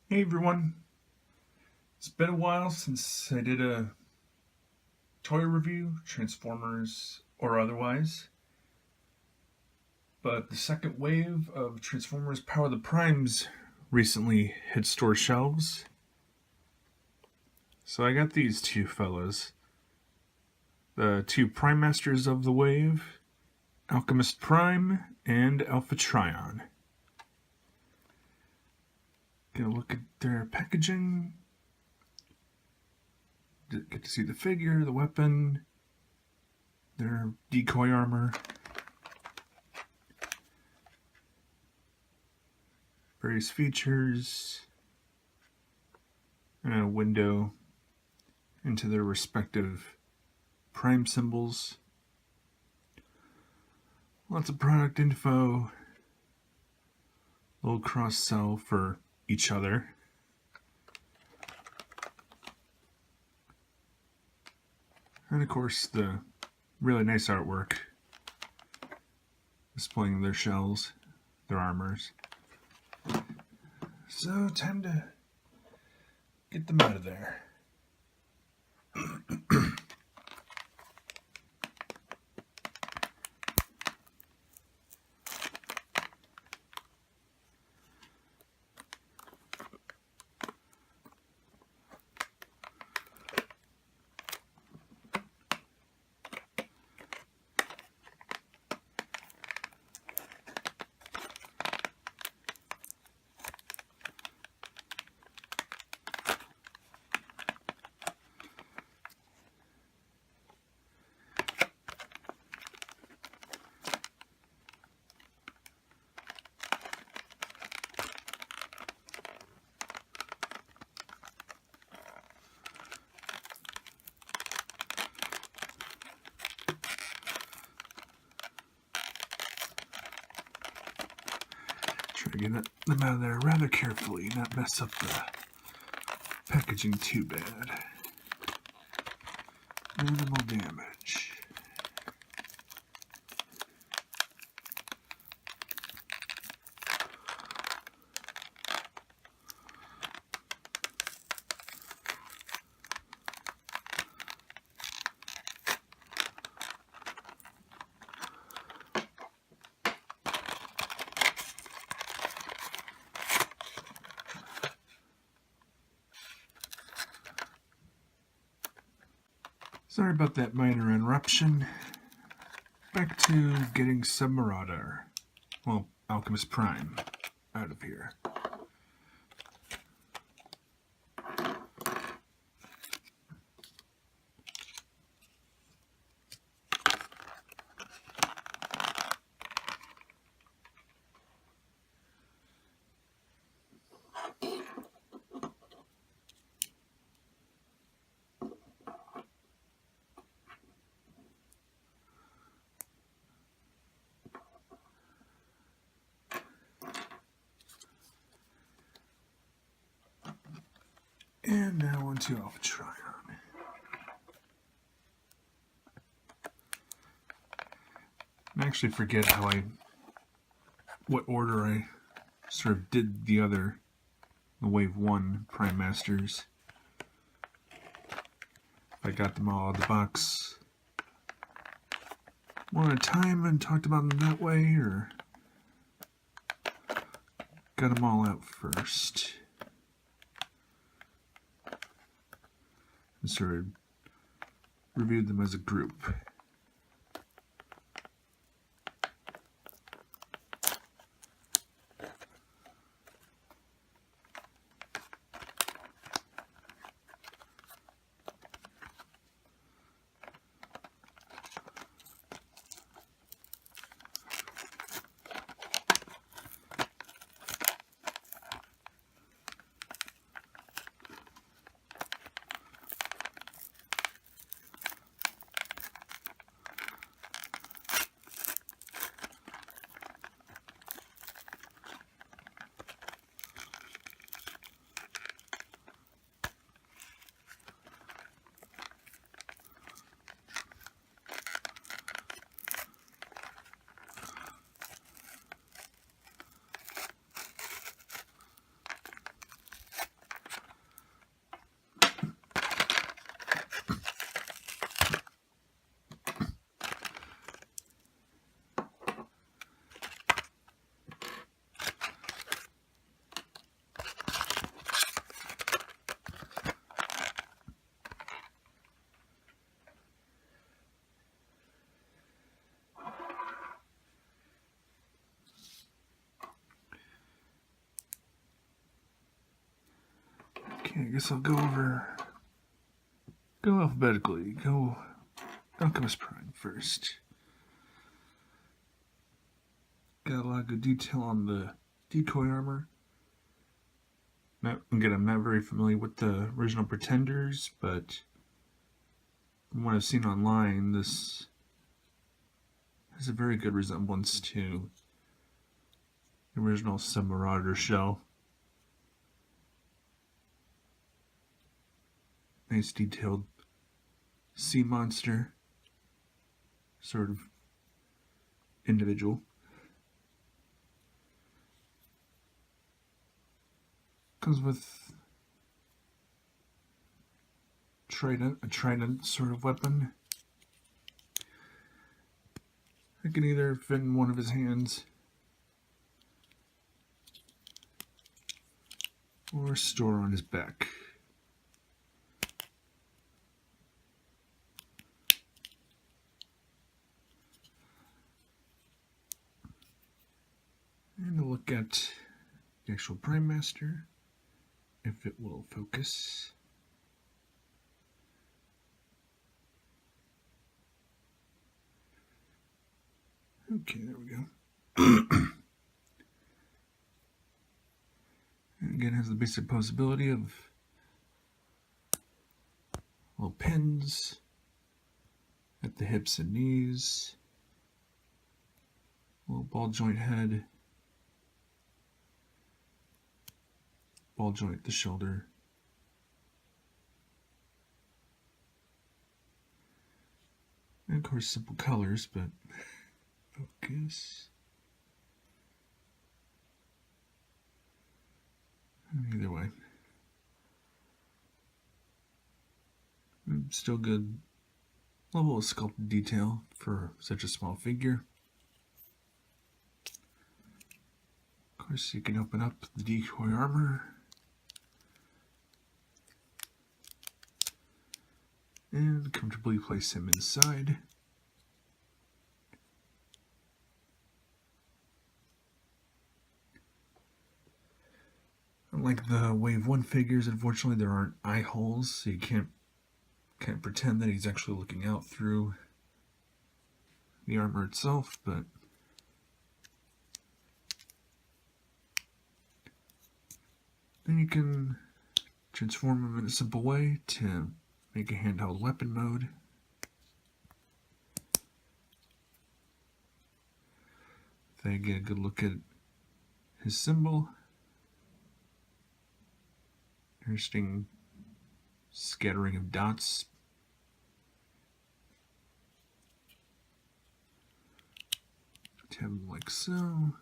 Hey everyone, it's been a while since I did a toy review, Transformers or otherwise, but the second wave of Transformers Power the Primes recently hit store shelves. So I got these two fellas, the two Prime Masters of the wave, Alchemist Prime and Alpha Trion. Get a look at their packaging. Get to see the figure, the weapon, their decoy armor. Various features, and a window into their respective prime symbols. Lots of product info, a little cross sell for each other. And of course, the really nice artwork displaying their shells, their armors. So, time to get them out of there. Try to get them out of there rather carefully, not mess up the packaging too bad. Minimal damage. Sorry about that minor interruption. Back to getting Submarauder, well, Alchemist Prime, out of here. And now onto Alpha Trion. I actually forget what order I sort of did the Wave 1 Prime Masters. I got them all out of the box one at a time and talked about them that way, or got them all out first and sort of reviewed them as a group. Okay, I guess I'll go alphabetically. Go Alchemist Prime first. Got a lot of good detail on the decoy armor. I'm not very familiar with the original Pretenders, but from what I've seen online, this has a very good resemblance to the original Submarauder shell. Nice detailed sea monster sort of individual. Comes with a trident sort of weapon. It can either fit in one of his hands or store on his back. And a look at the actual Prime Master, if it will focus. Okay, there we go. And again, has the basic posability of little pins at the hips and knees, little ball joint head, ball joint at the shoulder, and of course simple colors, but focus. Either way, still good level of sculpted detail for such a small figure. Of course, you can open up the decoy armor and comfortably place him inside. Unlike the Wave 1 figures, unfortunately there aren't eye holes, so you can't pretend that he's actually looking out through the armor itself, but then you can transform him in a simple way to make a handheld weapon mode. If they get a good look at his symbol, interesting scattering of dots. Have him like so.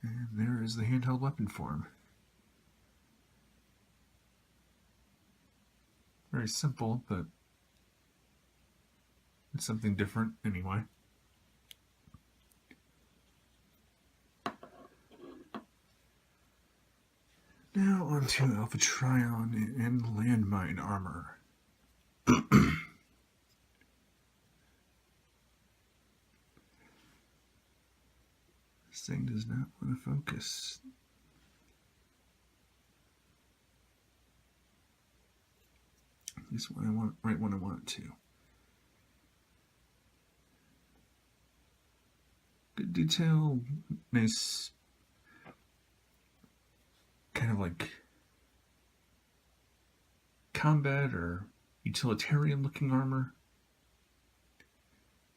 And there is the handheld weapon form. Very simple, but it's something different anyway. Now onto Alpha Trion and Landmine armor. This thing does not want to focus. At least when I want, right when I want it to. Good detail, nice, kind of like combat or utilitarian looking armor.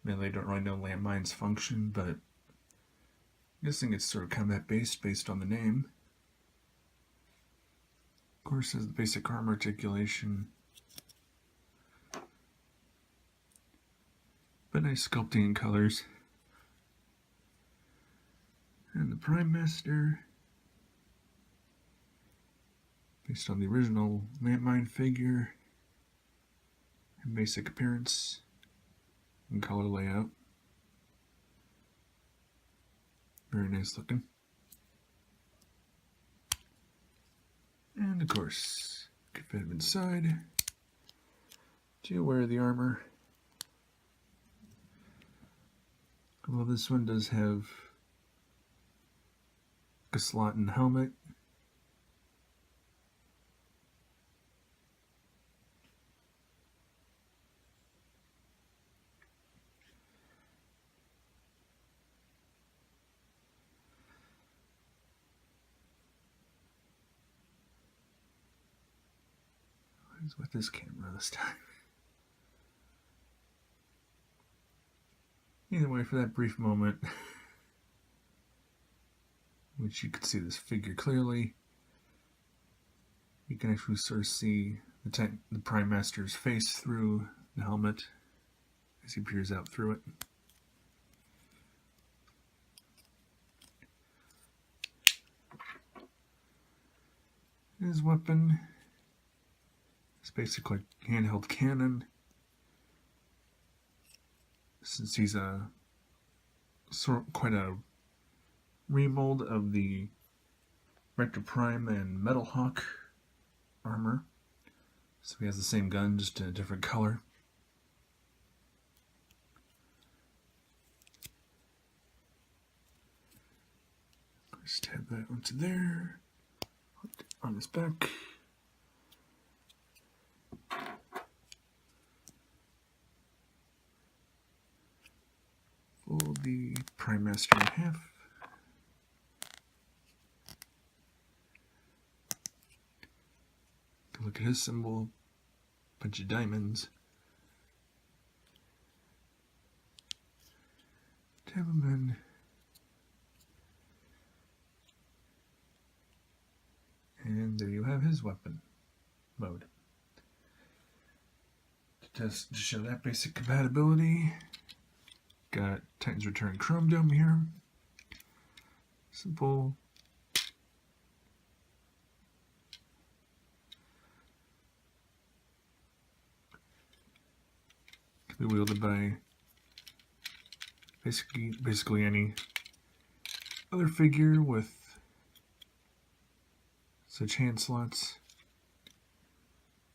I mean, they don't really know Landmine's function, but I'm guessing it's sort of combat based on the name. Of course, there's the basic armor articulation, but nice sculpting and colors. And the Prime Master, based on the original Landmine figure, and basic appearance and color layout. Very nice looking. And of course, you can fit him inside to wear the armor. Well, this one does have a slot in the helmet. What's with this camera this time? Either way, for that brief moment, which you could see this figure clearly, you can actually sort of see the Prime Master's face through the helmet as he peers out through it. His weapon is basically a handheld cannon. Since he's quite a remold of the Rector Prime and Metal Hawk armor. So he has the same gun, just in a different color. Just add that onto there, on his back. Fold the Prime Master in half. Look at his symbol, bunch of diamonds. Tab him in. And there you have his weapon mode. To show that basic compatibility, got Titan's Return Chrome Dome here. Simple. Can be wielded by basically any other figure with such hand slots.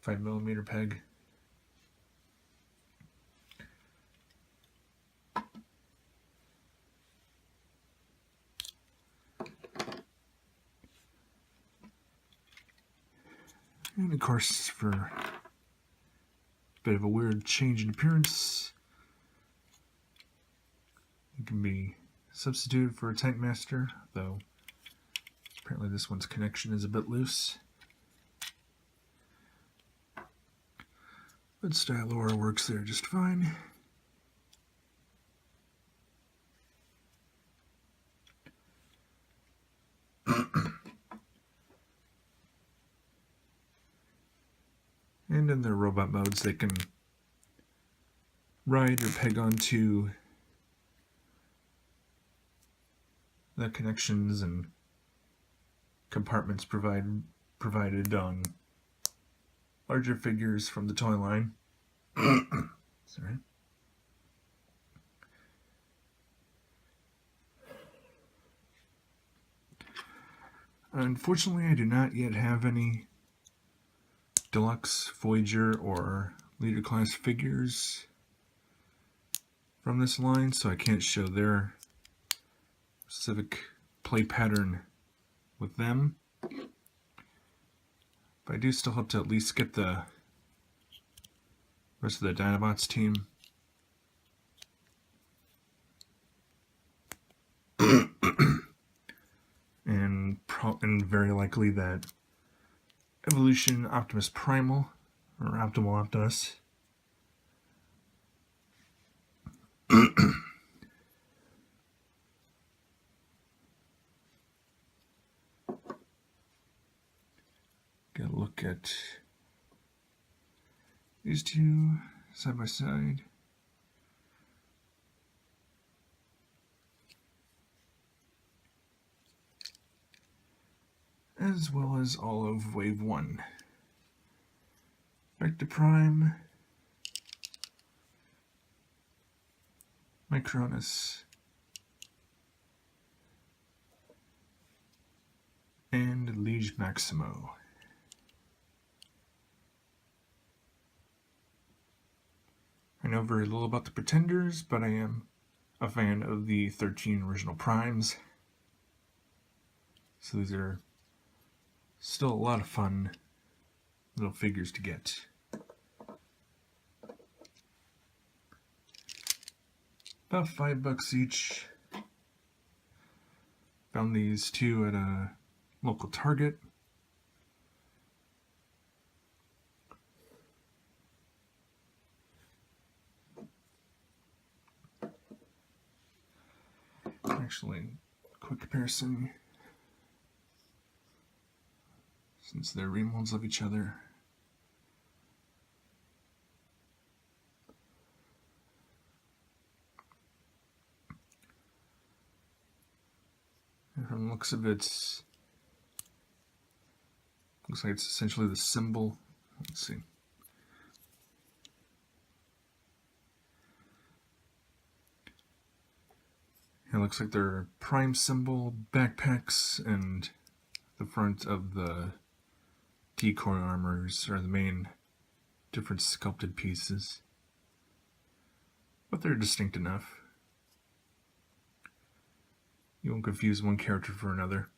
5mm peg. And of course, for a bit of a weird change in appearance, it can be substituted for a Titan Master, though apparently this one's connection is a bit loose. But Stylora works there just fine. And in their robot modes, they can ride or peg onto the connections and compartments provided on larger figures from the toy line. Sorry. Unfortunately, I do not yet have any Deluxe, Voyager, or Leader class figures from this line, so I can't show their specific play pattern with them. But I do still hope to at least get the rest of the Dinobots team. and very likely that Evolution Optimus Primal, or Optimal Optimus. Gotta look at these two side by side. As well as all of Wave 1. Rector Prime, Micronus, and Liege Maximo. I know very little about the Pretenders, but I am a fan of the 13 original Primes. So these are still a lot of fun little figures to get. About $5 each. Found these two at a local Target. Actually, quick comparison, since they're remolds of each other. And from the looks of it, looks like it's essentially the symbol. Let's see. It looks like they're prime symbol backpacks, and the front of the decoy armors are the main different sculpted pieces. But they're distinct enough. You won't confuse one character for another.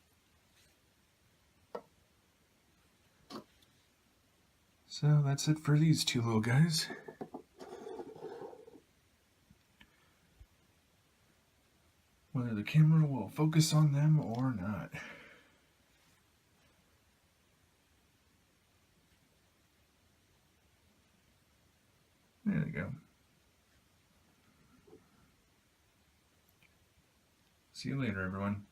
So that's it for these two little guys. Whether the camera will focus on them or not. There we go. See you later, everyone.